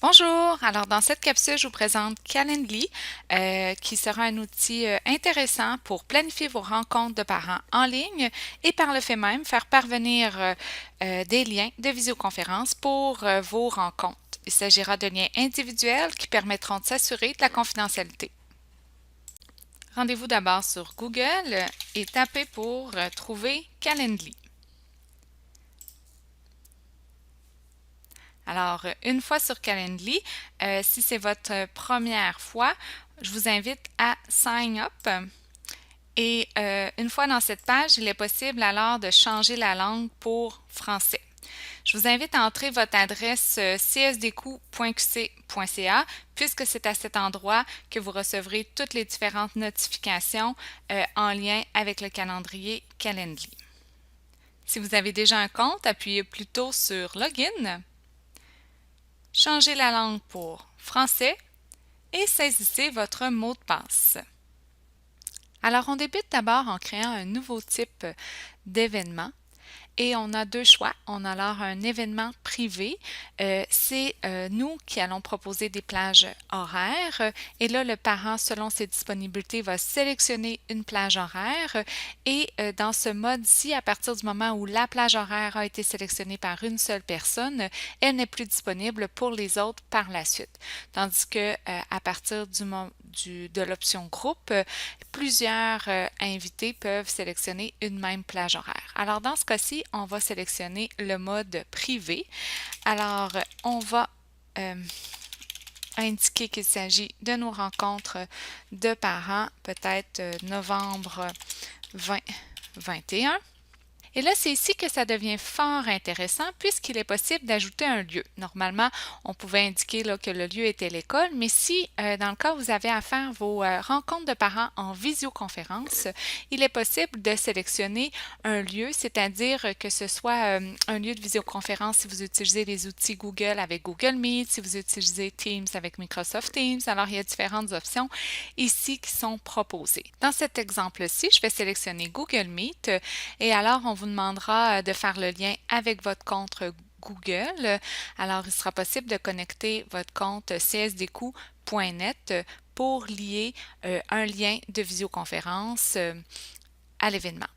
Bonjour, alors dans cette capsule, je vous présente Calendly, qui sera un outil intéressant pour planifier vos rencontres de parents en ligne et par le fait même faire parvenir des liens de visioconférence pour vos rencontres. Il s'agira de liens individuels qui permettront de s'assurer de la confidentialité. Rendez-vous d'abord sur Google et tapez pour trouver Calendly. Alors, une fois sur Calendly, si c'est votre première fois, je vous invite à Sign Up. Et une fois dans cette page, il est possible alors de changer la langue pour français. Je vous invite à entrer votre adresse csdq.qc.ca puisque c'est à cet endroit que vous recevrez toutes les différentes notifications en lien avec le calendrier Calendly. Si vous avez déjà un compte, appuyez plutôt sur Login. Changez la langue pour français et saisissez votre mot de passe. Alors, on débute d'abord en créant un nouveau type d'événement. Et on a deux choix. On a alors un événement privé. C'est nous qui allons proposer des plages horaires. Et là, le parent, selon ses disponibilités, va sélectionner une plage horaire. Et dans ce mode-ci, à partir du moment où la plage horaire a été sélectionnée par une seule personne, elle n'est plus disponible pour les autres par la suite. Tandis que à partir de l'option groupe, plusieurs invités peuvent sélectionner une même plage horaire. Alors, dans ce cas-ci, on va sélectionner le mode privé. Alors, on va indiquer qu'il s'agit de nos rencontres de parents, peut-être novembre 2021. Et là, c'est ici que ça devient fort intéressant puisqu'il est possible d'ajouter un lieu. Normalement, on pouvait indiquer là, que le lieu était l'école, mais si dans le cas où vous avez à faire vos rencontres de parents en visioconférence, il est possible de sélectionner un lieu, c'est-à-dire que ce soit un lieu de visioconférence si vous utilisez les outils Google avec Google Meet, si vous utilisez Teams avec Microsoft Teams. Alors, il y a différentes options ici qui sont proposées. Dans cet exemple-ci, je vais sélectionner Google Meet et alors on vous demandera de faire le lien avec votre compte Google. Alors, il sera possible de connecter votre compte csdq.net pour lier un lien de visioconférence à l'événement.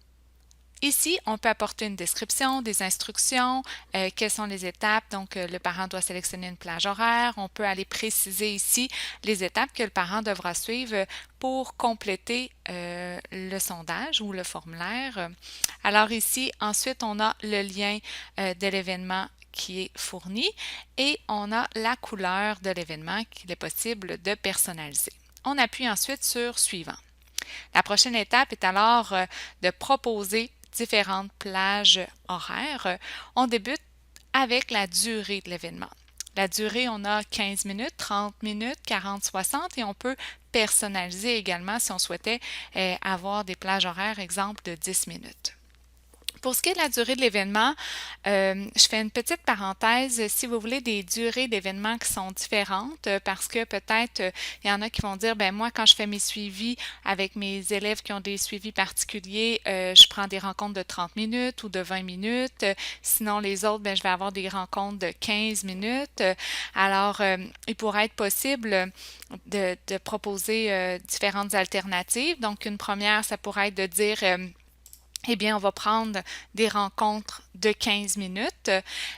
Ici, on peut apporter une description, des instructions, quelles sont les étapes. Donc, le parent doit sélectionner une plage horaire. On peut aller préciser ici les étapes que le parent devra suivre pour compléter le sondage ou le formulaire. Alors ici, ensuite, on a le lien de l'événement qui est fourni et on a la couleur de l'événement qu'il est possible de personnaliser. On appuie ensuite sur Suivant. La prochaine étape est alors de proposer différentes plages horaires. On débute avec la durée de l'événement. La durée, on a 15 minutes, 30 minutes, 40, 60 et on peut personnaliser également si on souhaitait avoir des plages horaires, exemple de 10 minutes. Pour ce qui est de la durée de l'événement, je fais une petite parenthèse. Si vous voulez des durées d'événements qui sont différentes, parce que peut-être il y en a qui vont dire, ben moi, quand je fais mes suivis avec mes élèves qui ont des suivis particuliers, je prends des rencontres de 30 minutes ou de 20 minutes. Sinon, les autres, ben, je vais avoir des rencontres de 15 minutes. Alors, il pourrait être possible de proposer différentes alternatives. Donc, une première, ça pourrait être de dire eh bien, on va prendre des rencontres de 15 minutes,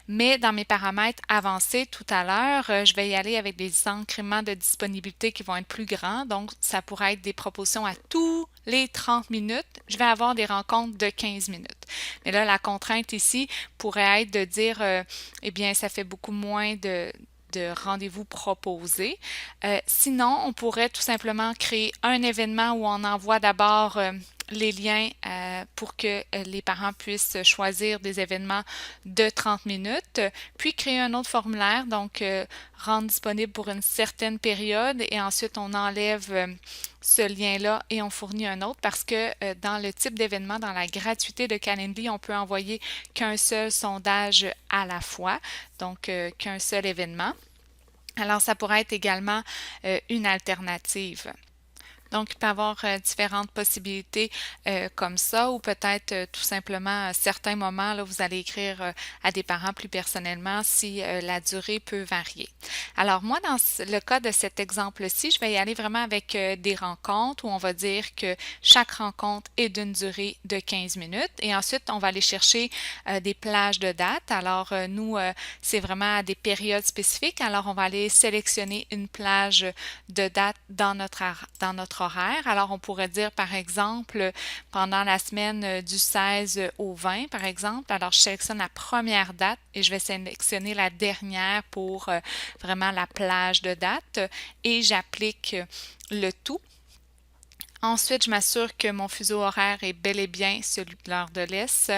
mais dans mes paramètres avancés tout à l'heure, je vais y aller avec des incréments de disponibilité qui vont être plus grands. Donc, ça pourrait être des propositions à tous les 30 minutes. Je vais avoir des rencontres de 15 minutes. Mais là, la contrainte ici pourrait être de dire, eh bien, ça fait beaucoup moins de rendez-vous proposés. Sinon, on pourrait tout simplement créer un événement où on envoie d'abord les liens pour que les parents puissent choisir des événements de 30 minutes, puis créer un autre formulaire, donc rendre disponible pour une certaine période et ensuite on enlève ce lien-là et on fournit un autre parce que dans le type d'événement, dans la gratuité de Calendly, on peut envoyer qu'un seul sondage à la fois, donc qu'un seul événement. Alors, ça pourrait être également une alternative. Donc, il peut y avoir différentes possibilités comme ça, ou peut-être tout simplement à certains moments, là, vous allez écrire à des parents plus personnellement si la durée peut varier. Alors, moi, dans le cas de cet exemple-ci, je vais y aller vraiment avec des rencontres où on va dire que chaque rencontre est d'une durée de 15 minutes et ensuite, on va aller chercher des plages de dates. Alors, nous, c'est vraiment à des périodes spécifiques. Alors, on va aller sélectionner une plage de date dans notre horaire. Alors, on pourrait dire, par exemple, pendant la semaine du 16 au 20, par exemple. Alors, je sélectionne la première date et je vais sélectionner la dernière pour vraiment la plage de date et j'applique le tout. Ensuite, je m'assure que mon fuseau horaire est bel et bien celui de l'heure de l'Est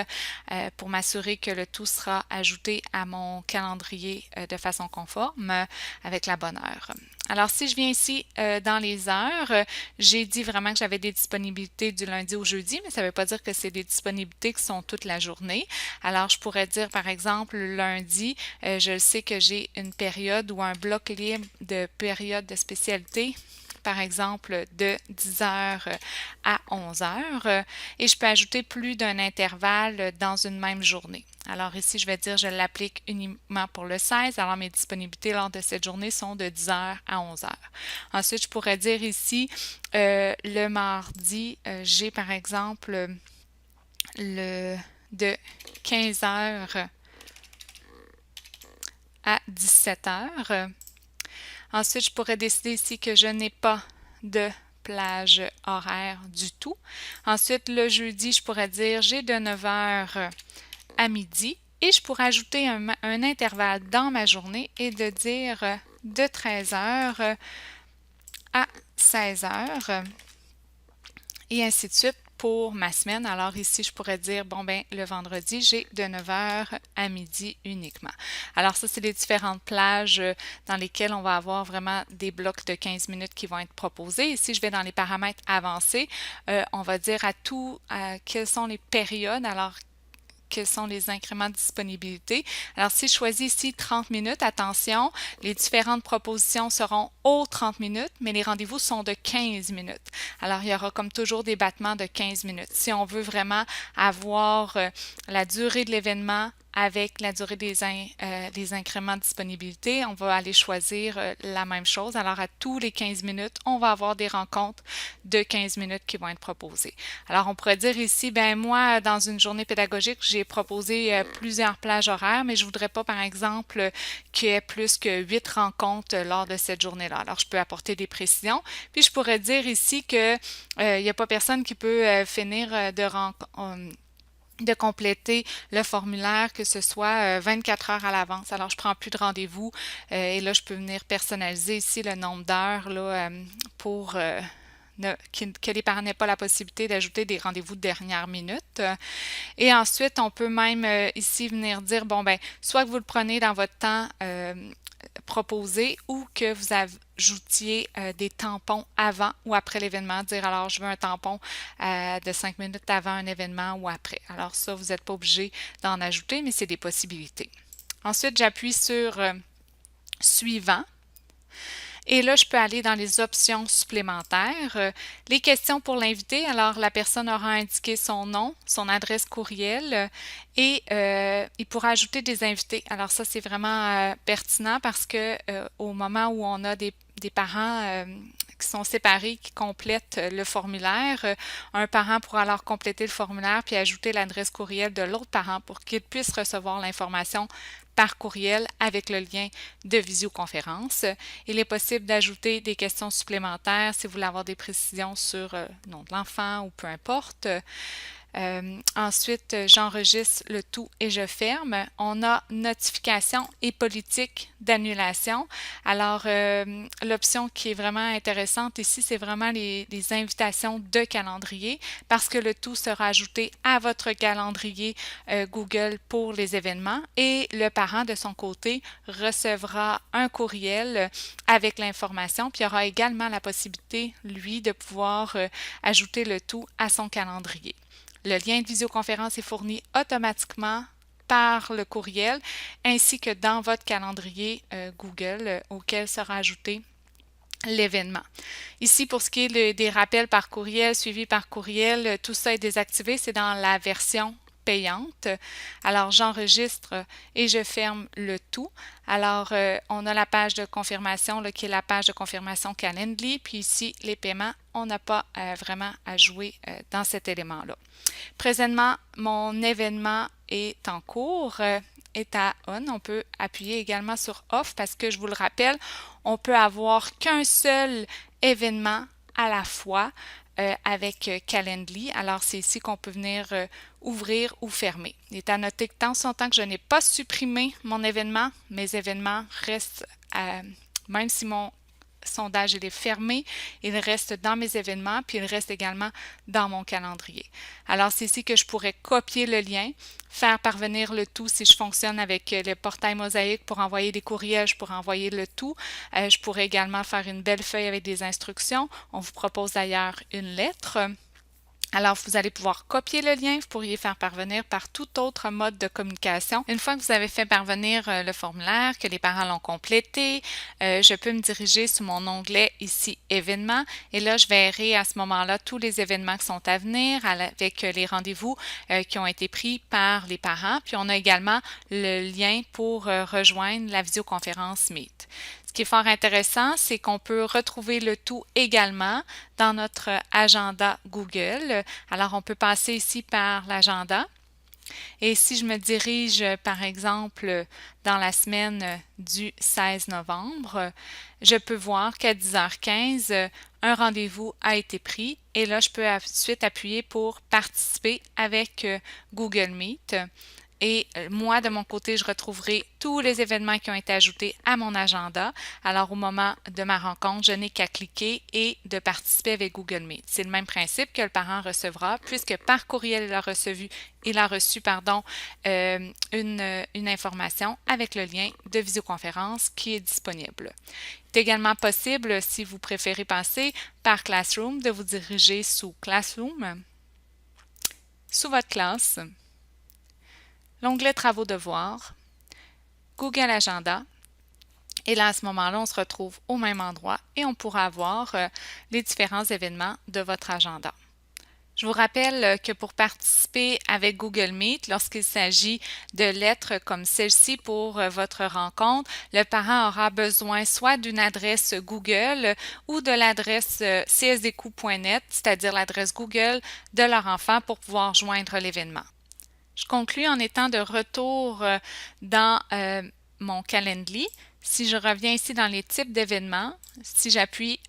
pour m'assurer que le tout sera ajouté à mon calendrier de façon conforme avec la bonne heure. Alors, si je viens ici dans les heures, j'ai dit vraiment que j'avais des disponibilités du lundi au jeudi, mais ça ne veut pas dire que c'est des disponibilités qui sont toute la journée. Alors, je pourrais dire, par exemple, le lundi, je sais que j'ai une période ou un bloc libre de période de spécialité par exemple de 10 heures à 11 heures et je peux ajouter plus d'un intervalle dans une même journée. Alors ici, je vais dire je l'applique uniquement pour le 16, alors mes disponibilités lors de cette journée sont de 10 heures à 11 heures. Ensuite, je pourrais dire ici le mardi, j'ai par exemple le de 15 heures à 17 heures. Ensuite, je pourrais décider ici que je n'ai pas de plage horaire du tout. Ensuite, le jeudi, je pourrais dire j'ai de 9 heures à midi et je pourrais ajouter un intervalle dans ma journée et de dire de 13 heures à 16 heures et ainsi de suite pour ma semaine. Alors ici, je pourrais dire, bon ben, le vendredi, j'ai de 9 heures à midi uniquement. Alors ça, c'est les différentes plages dans lesquelles on va avoir vraiment des blocs de 15 minutes qui vont être proposés. Ici, je vais dans les paramètres avancés. On va dire quelles sont les périodes. Alors, quels sont les incréments de disponibilité. Alors, si je choisis ici 30 minutes, attention, les différentes propositions seront aux 30 minutes, mais les rendez-vous sont de 15 minutes. Alors, il y aura comme toujours des battements de 15 minutes. Si on veut vraiment avoir la durée de l'événement avec la durée des incréments de disponibilité, on va aller choisir la même chose. Alors, à tous les 15 minutes, on va avoir des rencontres de 15 minutes qui vont être proposées. Alors, on pourrait dire ici, ben moi, dans une journée pédagogique, j'ai proposé plusieurs plages horaires, mais je voudrais pas, par exemple, qu'il y ait plus que 8 rencontres lors de cette journée-là. Alors, je peux apporter des précisions. Puis, je pourrais dire ici que il n'y a pas personne qui peut finir de compléter le formulaire, que ce soit 24 heures à l'avance. Alors, je prends plus de rendez-vous et là, je peux venir personnaliser ici le nombre d'heures là, pour que les parents n'aient pas la possibilité d'ajouter des rendez-vous de dernière minute. Et ensuite, on peut même ici venir dire, bon, ben, soit que vous le prenez dans votre temps proposé ou que vous ajoutiez des tampons avant ou après l'événement, dire alors je veux un tampon de 5 minutes avant un événement ou après. Alors ça, vous n'êtes pas obligé d'en ajouter, mais c'est des possibilités. Ensuite, j'appuie sur suivant. Et là, je peux aller dans les options supplémentaires. Les questions pour l'invité, alors la personne aura indiqué son nom, son adresse courriel et il pourra ajouter des invités. Alors ça, c'est vraiment pertinent parce que au moment où on a des parents qui sont séparés, qui complètent le formulaire, un parent pourra alors compléter le formulaire puis ajouter l'adresse courriel de l'autre parent pour qu'il puisse recevoir l'information par courriel avec le lien de visioconférence. Il est possible d'ajouter des questions supplémentaires si vous voulez avoir des précisions sur le nom de l'enfant ou peu importe. Ensuite, j'enregistre le tout et je ferme. On a notification et politique d'annulation. Alors, l'option qui est vraiment intéressante ici, c'est vraiment les invitations de calendrier parce que le tout sera ajouté à votre calendrier Google pour les événements et le parent de son côté recevra un courriel avec l'information. Puis il y aura également la possibilité, lui, de pouvoir ajouter le tout à son calendrier. Le lien de visioconférence est fourni automatiquement par le courriel ainsi que dans votre calendrier Google auquel sera ajouté l'événement. Ici, pour ce qui est des rappels par courriel, suivi par courriel, tout ça est désactivé, c'est dans la version payante. Alors, j'enregistre et je ferme le tout. Alors, on a la page de confirmation là, qui est la page de confirmation Calendly. Puis ici, les paiements, on n'a pas vraiment à jouer dans cet élément-là. Présentement, mon événement est en cours. Est à on. On peut appuyer également sur off parce que je vous le rappelle, on peut avoir qu'un seul événement à la fois avec Calendly. Alors, c'est ici qu'on peut venir ouvrir ou fermer. Il est à noter que tant son temps que je n'ai pas supprimé mon événement, mes événements restent, même si mon sondage il est fermé, il reste dans mes événements, puis il reste également dans mon calendrier. Alors, c'est ici que je pourrais copier le lien, faire parvenir le tout si je fonctionne avec le portail Mosaïque pour envoyer des courriels, je pourrais envoyer le tout. Je pourrais également faire une belle feuille avec des instructions. On vous propose d'ailleurs une lettre. Alors, vous allez pouvoir copier le lien, vous pourriez faire parvenir par tout autre mode de communication. Une fois que vous avez fait parvenir le formulaire, que les parents l'ont complété, je peux me diriger sur mon onglet ici événements et là, je verrai à ce moment-là tous les événements qui sont à venir avec les rendez-vous qui ont été pris par les parents. Puis, on a également le lien pour rejoindre la visioconférence Meet. Ce qui est fort intéressant, c'est qu'on peut retrouver le tout également dans notre agenda Google. Alors, on peut passer ici par l'agenda. Et si je me dirige, par exemple, dans la semaine du 16 novembre, je peux voir qu'à 10h15, un rendez-vous a été pris. Et là, je peux ensuite appuyer pour participer avec Google Meet. Et moi, de mon côté, je retrouverai tous les événements qui ont été ajoutés à mon agenda. Alors, au moment de ma rencontre, je n'ai qu'à cliquer et de participer avec Google Meet. C'est le même principe que le parent recevra, puisque par courriel, il a reçu une information avec le lien de visioconférence qui est disponible. Il est également possible, si vous préférez passer par Classroom, de vous diriger sous Classroom, sous votre classe, l'onglet Travaux devoirs, Google Agenda, et là, à ce moment-là, on se retrouve au même endroit et on pourra voir les différents événements de votre agenda. Je vous rappelle que pour participer avec Google Meet, lorsqu'il s'agit de lettres comme celle-ci pour votre rencontre, le parent aura besoin soit d'une adresse Google ou de l'adresse csdq.net, c'est-à-dire l'adresse Google de leur enfant pour pouvoir joindre l'événement. Je conclus en étant de retour dans mon Calendly. Si je reviens ici dans les types d'événements, si j'appuie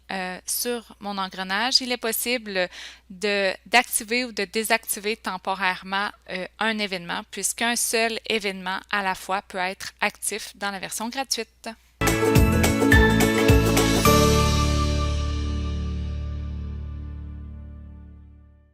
sur mon engrenage, il est possible d'activer ou de désactiver temporairement un événement puisqu'un seul événement à la fois peut être actif dans la version gratuite.